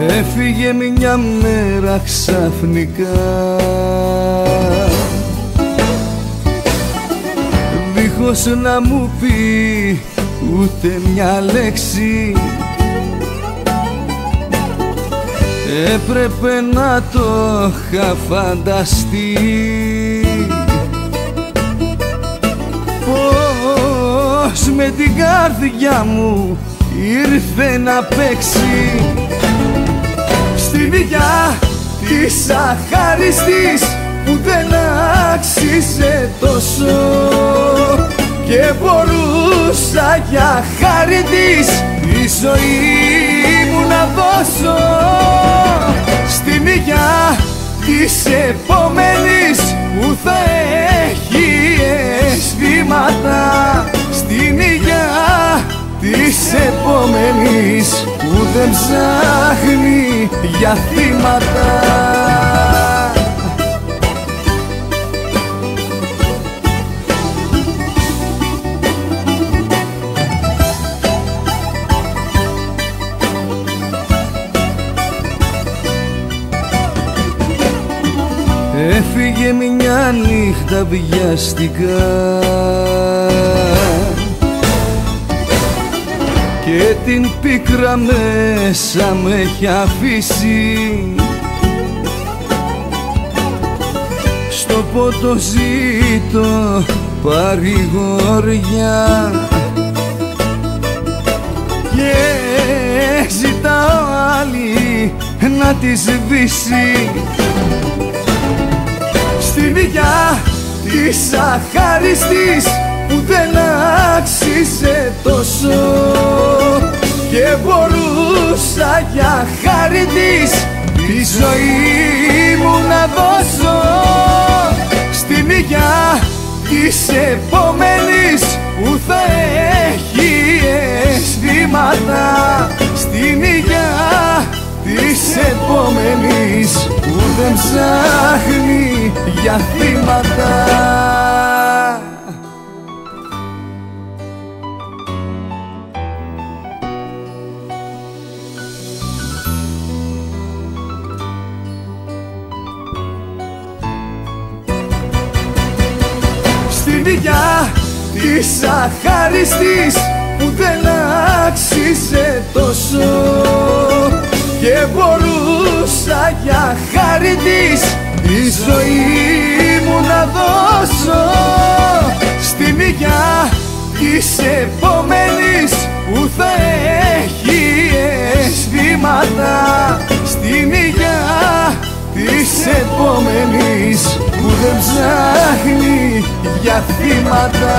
Έφυγε μια μέρα ξαφνικά, δίχως να μου πει ούτε μια λέξη. Έπρεπε να το είχα φανταστεί, πως με την καρδιά μου ήρθε να παίξει. Στη δικιά της αχάριστης που δεν άξιζε τόσο, και μπορούσα για χάρη της τη ζωή μου να δώσω. Στην υγειά της επόμενης που θα έχει αισθήματα, στην υγειά της επόμενης που δεν ψάχνει για θύματα. Έφυγε μια νύχτα βιαστικά και την πίκρα μέσα με έχει αφήσει. Στο ποτό ζήτω παρηγοριά και ζητάω άλλη να τη σβήσει. Στη δικιά της αχάριστης που δεν άξιζε τόσο, και μπορούσα για χάρη της τη ζωή μου να δώσω. Στην υγειά της επόμενης που θα έχει αισθήματα, στην υγειά της επόμενης που δεν ψάχνει για θύματα. Στην δικιά της αχάριστης που δεν άξιζε τόσο, και μπορούσα για χάρη της τη ζωή μου να δώσω. Στην υγειά της επόμενης που θα έχει αισθήματα, στην υγειά της επόμενης που δεν ψάχνει για θύματα.